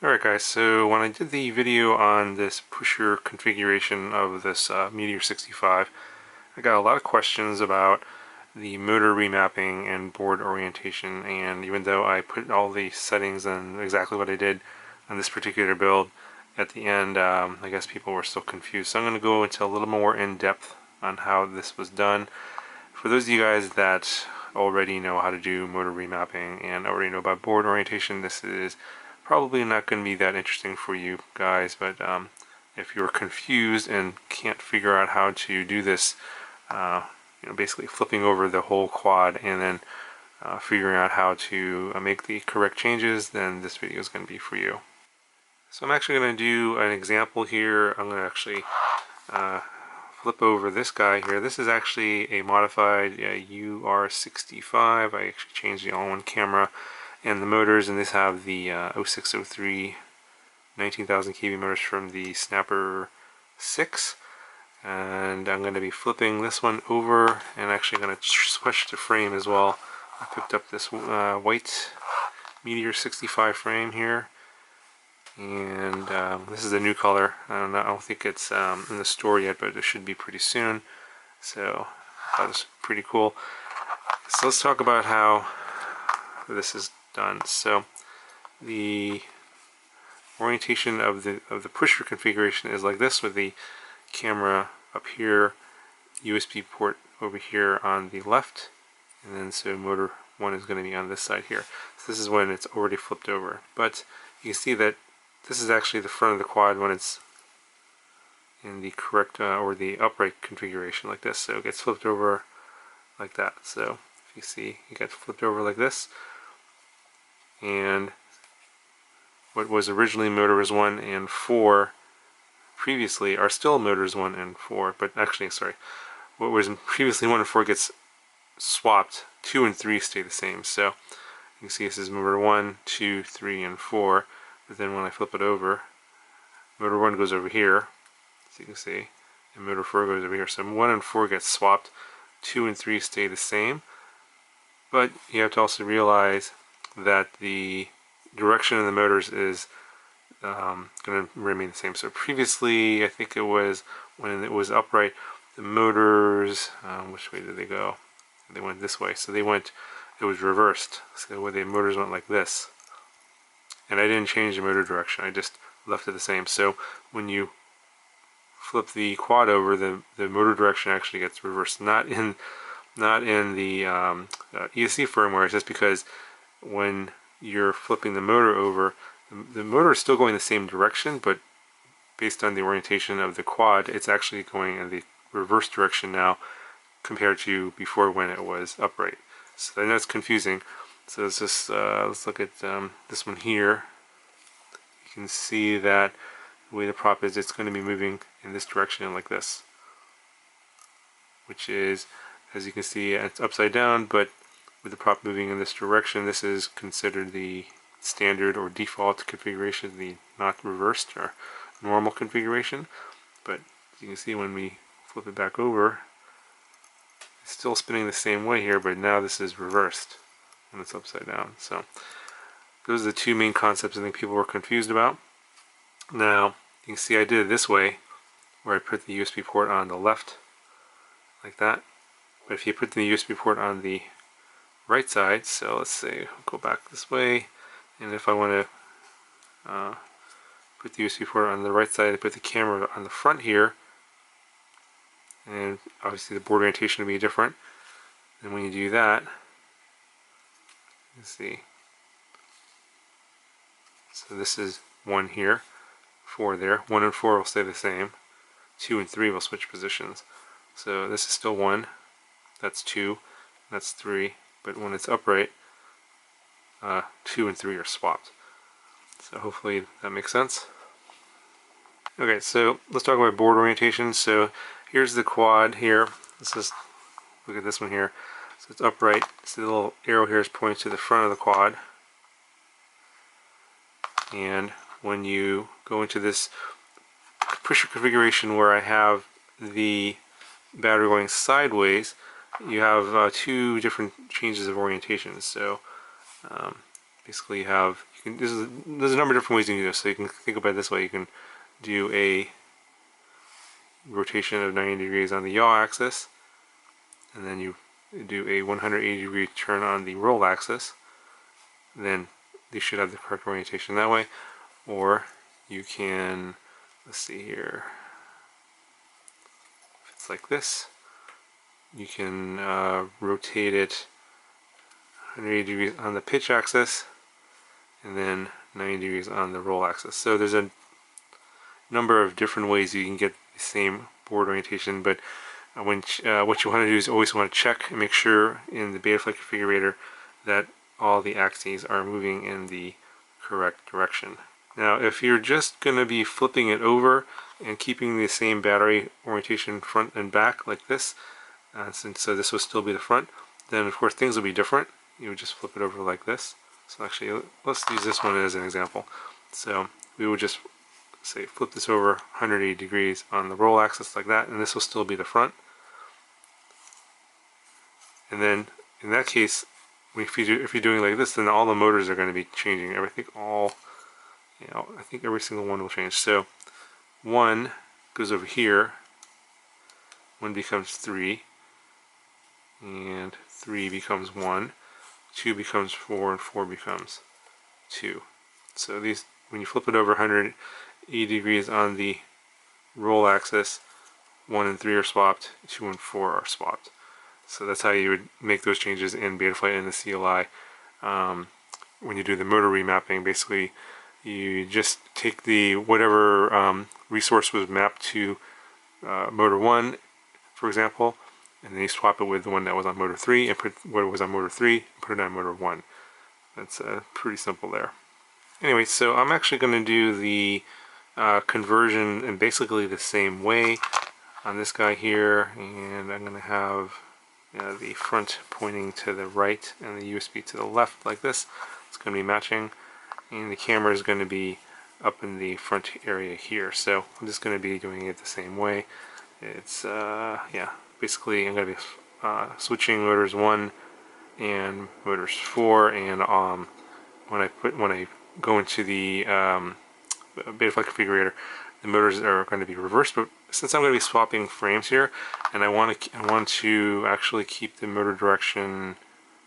Alright guys, so when I did the video on this pusher configuration of this Meteor 65, I got a lot of questions about the motor remapping and board orientation, and even though I put all the settings and exactly what I did on this particular build, at the end I guess people were still confused. So I'm going to go into a little more in depth on how this was done. For those of you guys that already know how to do motor remapping and already know about board orientation, this is probably not going to be that interesting for you guys, but if you're confused and can't figure out how to do this, basically flipping over the whole quad and then figuring out how to make the correct changes, then this video is going to be for you. So I'm actually going to do an example here. I'm going to actually flip over this guy here. This is actually a modified UR65. I actually changed the all-in camera and the motors, and these have the 0603 19,000 kV motors from the Snapper 6. And I'm going to be flipping this one over and actually going to switch to frame as well. I picked up this white Meteor 65 frame here, and this is a new color. I don't think it's in the store yet, but it should be pretty soon. So I thought it was pretty cool. So let's talk about how this is done. So the orientation of the pusher configuration is like this, with the camera up here, USB port over here on the left, and then so motor 1 is going to be on this side here. So this is when it's already flipped over, but you can see that this is actually the front of the quad when it's in the correct or the upright configuration like this. So it gets flipped over like that. So if you see, it gets flipped over like this, and what was originally motors 1 and 4 previously are still motors 1 and 4, but actually, sorry, what was previously 1 and 4 gets swapped. 2 and 3 stay the same. So you can see this is motor 1, 2, 3, and 4, but then when I flip it over, motor 1 goes over here, as you can see, and motor 4 goes over here. So 1 and 4 get swapped, 2 and 3 stay the same, but you have to also realize that the direction of the motors is going to remain the same. So previously, I think it was when it was upright, the motors, which way did they go? They went this way. So it was reversed. So where the motors went like this. And I didn't change the motor direction, I just left it the same. So when you flip the quad over, the motor direction actually gets reversed. Not in the ESC firmware. It's just because when you're flipping the motor over, the motor is still going the same direction, but based on the orientation of the quad, it's actually going in the reverse direction now compared to before when it was upright. So I know it's confusing. So let's just let's look at this one here. You can see that the way the prop is, it's going to be moving in this direction like this, which is, as you can see, it's upside down, but with the prop moving in this direction, this is considered the standard or default configuration, the not reversed or normal configuration. But as you can see, when we flip it back over, it's still spinning the same way here, but now this is reversed when it's upside down. So those are the two main concepts I think people were confused about. Now you can see I did it this way, where I put the USB port on the left like that. But if you put the USB port on the right side, so let's say I'll go back this way, and if I want to put the USB port on the right side, I put the camera on the front here, and obviously the board orientation will be different. And when you do that, you see, so this is 1 here, 4 there, 1 and 4 will stay the same, 2 and 3 will switch positions. So this is still 1, that's 2, that's 3, but when it's upright, 2 and 3 are swapped. So hopefully that makes sense. Okay, so let's talk about board orientation. So here's the quad here. Let's just look at this one here. So it's upright. So the little arrow here is pointing to the front of the quad. And when you go into this pusher configuration where I have the battery going sideways, you have two different changes of orientation. So basically you have, there's a number of different ways you can do this. So you can think about it this way. You can do a rotation of 90 degrees on the yaw axis, and then you do a 180 degree turn on the roll axis. Then they should have the correct orientation that way. Or you can, let's see here, if it's like this, you can rotate it 180 degrees on the pitch axis and then 90 degrees on the roll axis. So there's a number of different ways you can get the same board orientation, but what you want to do is always want to check and make sure in the Betaflight configurator that all the axes are moving in the correct direction. Now if you're just going to be flipping it over and keeping the same battery orientation front and back like this, so this will still be the front, then of course things will be different. You would just flip it over like this. So actually let's use this one as an example. So we would just say flip this over 180 degrees on the roll axis like that, and this will still be the front. And then in that case, if you're doing like this, then all the motors are going to be changing. I think every single one will change. So 1 goes over here, 1 becomes 3, and 3 becomes 1, 2 becomes 4, and 4 becomes 2. So these, when you flip it over 180 degrees on the roll axis, 1 and 3 are swapped, 2 and 4 are swapped. So that's how you would make those changes in Betaflight and the CLI. When you do the motor remapping, basically you just take the whatever resource was mapped to motor 1, for example, and then you swap it with the one that was on motor 3 and put what was on motor 3 and put it on motor 1. That's pretty simple there. Anyway, so I'm actually going to do the conversion in basically the same way on this guy here, and I'm going to have the front pointing to the right and the USB to the left like this. It's going to be matching, and the camera is going to be up in the front area here. So I'm just going to be doing it the same way. It's basically I'm going to be switching motors 1 and motors 4, and when I go into the Betaflight configurator, the motors are going to be reversed. But since I'm going to be swapping frames here, and I want to actually keep the motor direction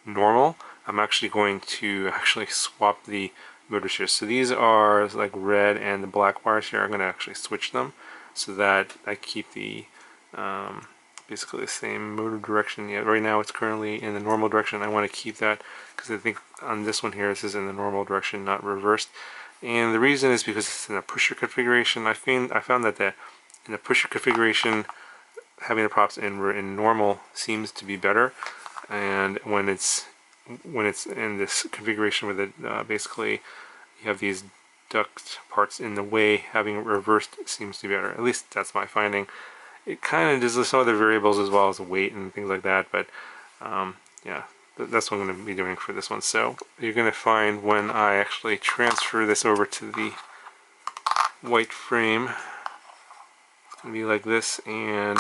normal, I'm actually going to swap the motors here. So these are like red, and the black wires here, I'm going to actually switch them so that I keep the basically the same motor direction. Yeah, right now it's currently in the normal direction. I want to keep that because I think on this one here, this is in the normal direction, not reversed. And the reason is because it's in a pusher configuration. I found that in the pusher configuration, having the props in normal seems to be better. And when it's in this configuration with it, basically you have these duct parts in the way, having it reversed seems to be better. At least that's my finding. It kind of does some other variables as well as weight and things like that, but yeah, that's what I'm going to be doing for this one. So you're going to find when I actually transfer this over to the white frame, it's going to be like this, and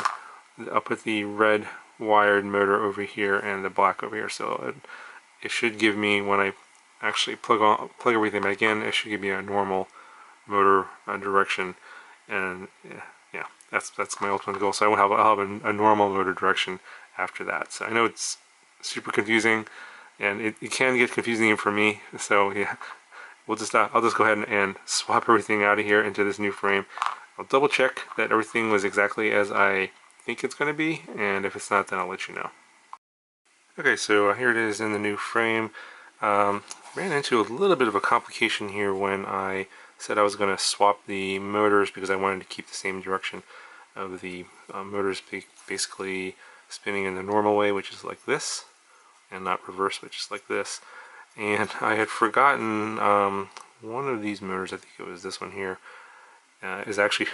I'll put the red wired motor over here and the black over here. So it should give me, when I actually plug everything back in, it should give me a normal motor direction. And yeah, that's my ultimate goal. So I'll have a normal motor direction after that. So I know it's super confusing, and it can get confusing for me. So yeah, I'll just go ahead and swap everything out of here into this new frame. I'll double check that everything was exactly as I think it's going to be, and if it's not, then I'll let you know. Okay, so here it is in the new frame. Ran into a little bit of a complication here when I said I was going to swap the motors because I wanted to keep the same direction of the motors, basically spinning in the normal way, which is like this, and not reverse, which is like this. And I had forgotten one of these motors, I think it was this one here, is actually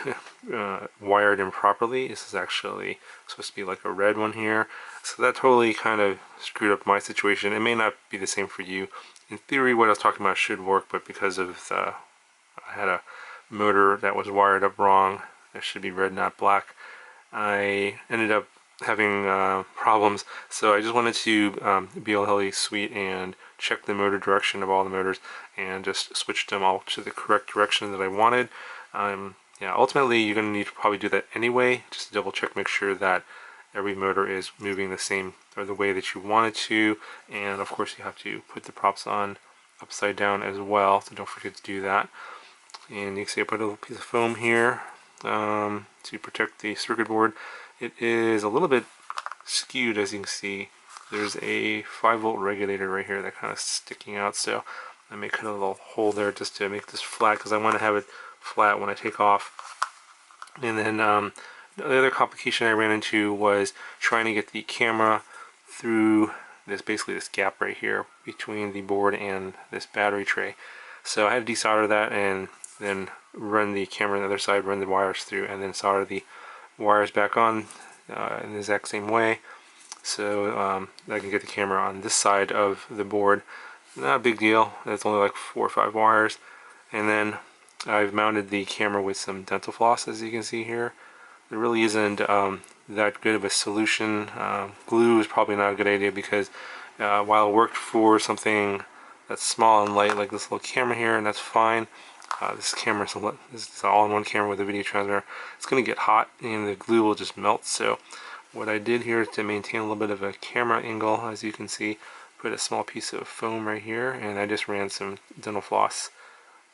wired improperly. This is actually supposed to be like a red one here, so that totally kind of screwed up my situation. It may not be the same for you. In theory, what I was talking about should work, but because of I had a motor that was wired up wrong, it should be red, not black, I ended up having problems. So I just wanted to be really sweet and checked the motor direction of all the motors and just switched them all to the correct direction that I wanted. Yeah, ultimately you're going to need to probably do that anyway, just to double check, make sure that every motor is moving the same or the way that you want it to. And of course you have to put the props on upside down as well, so don't forget to do that. And you can see I put a little piece of foam here to protect the circuit board. It is a little bit skewed, as you can see. There's a 5-volt regulator right here that kind of sticking out, so I may cut a little hole there just to make this flat, because I want to have it flat when I take off. And then the other complication I ran into was trying to get the camera through this, basically this gap right here between the board and this battery tray. So I had to desolder that and then run the camera on the other side, run the wires through, and then solder the wires back on in the exact same way, so I can get the camera on this side of the board. Not a big deal, it's only like 4 or 5 wires. And then I've mounted the camera with some dental floss, as you can see here. There really isn't that good of a solution. Glue is probably not a good idea, because while it worked for something that's small and light like this little camera here, and that's fine, this camera is an all-in-one camera with a video transmitter. It's going to get hot and the glue will just melt. So what I did here is to maintain a little bit of a camera angle, as you can see, put a small piece of foam right here, and I just ran some dental floss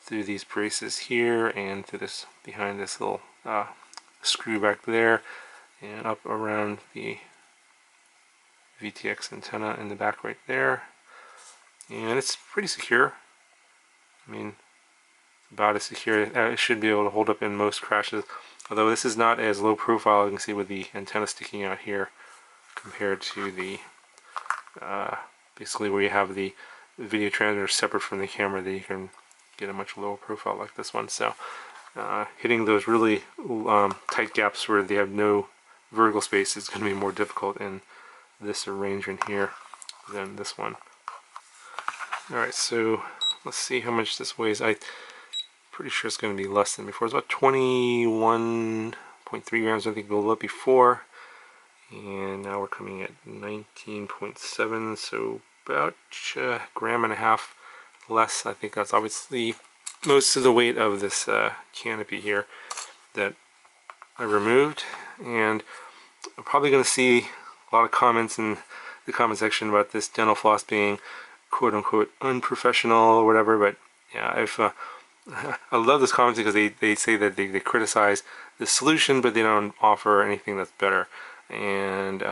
through these braces here and through this, behind this little screw back there, and up around the VTX antenna in the back right there. And it's pretty secure. I mean, about as secure. It should be able to hold up in most crashes, although this is not as low profile, you can see, with the antenna sticking out here compared to the basically where you have the video transmitter separate from the camera, that you can get a much lower profile like this one. So hitting those really tight gaps where they have no vertical space is going to be more difficult in this arrangement here than this one. Alright, so let's see how much this weighs. I'm pretty sure it's going to be less than before. It's about 21.3 grams, I think, a little bit before. And now we're coming at 19.7, so about a gram and a half less. I think that's obviously most of the weight of this canopy here that I removed. And I'm probably going to see a lot of comments in the comment section about this dental floss being quote-unquote unprofessional or whatever, but yeah, I love those comments because they say that they criticize the solution, but they don't offer anything that's better. And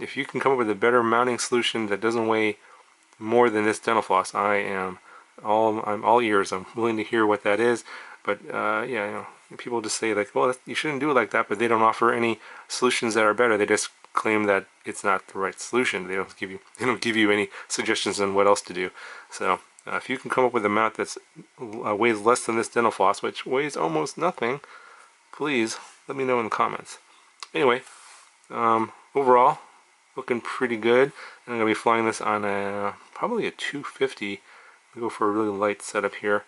if you can come up with a better mounting solution that doesn't weigh more than this dental floss, I'm all ears. I'm willing to hear what that is. But yeah, you know, people just say like, well, you shouldn't do it like that, but they don't offer any solutions that are better. They just claim that it's not the right solution. They don't give you any suggestions on what else to do. So if you can come up with a mount that's weighs less than this dental floss, which weighs almost nothing, please let me know in the comments. Anyway, overall, looking pretty good. And I'm going to be flying this on probably a 250. I'll go for a really light setup here,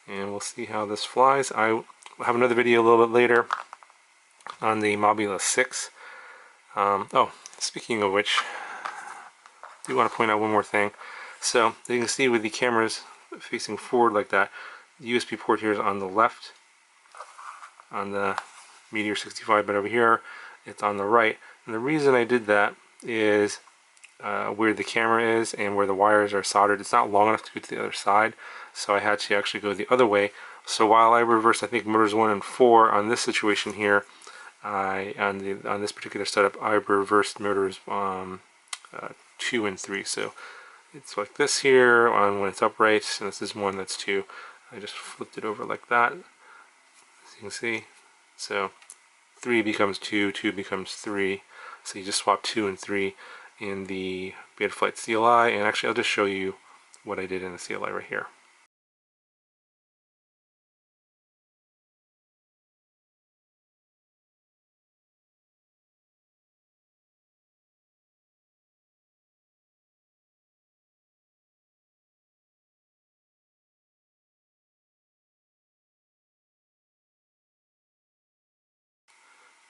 and we'll see how this flies. I will have another video a little bit later on the Mobula 6. Oh, speaking of which, I do want to point out one more thing. So you can see with the cameras facing forward like that, the USB port here is on the left on the Meteor 65, but over here it's on the right. And the reason I did that is where the camera is and where the wires are soldered, it's not long enough to go to the other side, so I had to actually go the other way. So while I reversed, I think, motors 1 and 4 on this situation here, on this particular setup, I reversed motors 2 and 3. So it's like this here when it's upright, and this is one that's 2. I just flipped it over like that, as you can see. So 3 becomes 2, 2 becomes 3. So you just swap 2 and 3 in the Betaflight CLI, and actually I'll just show you what I did in the CLI right here.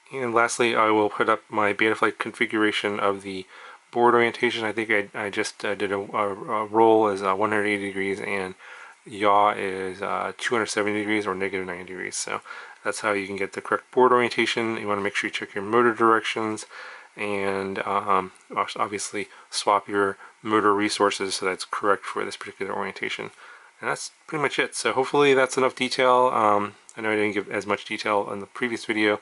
And lastly, I will put up my Betaflight configuration of the board orientation, I think I just did a roll is 180 degrees and yaw is 270 degrees or negative 90 degrees. So that's how you can get the correct board orientation. You want to make sure you check your motor directions and obviously swap your motor resources so that's correct for this particular orientation. And that's pretty much it. So hopefully that's enough detail. I know I didn't give as much detail in the previous video.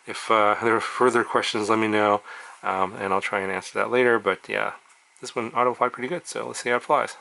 If there are further questions, let me know, and I'll try and answer that later. But yeah, this one auto-flied pretty good, so let's see how it flies.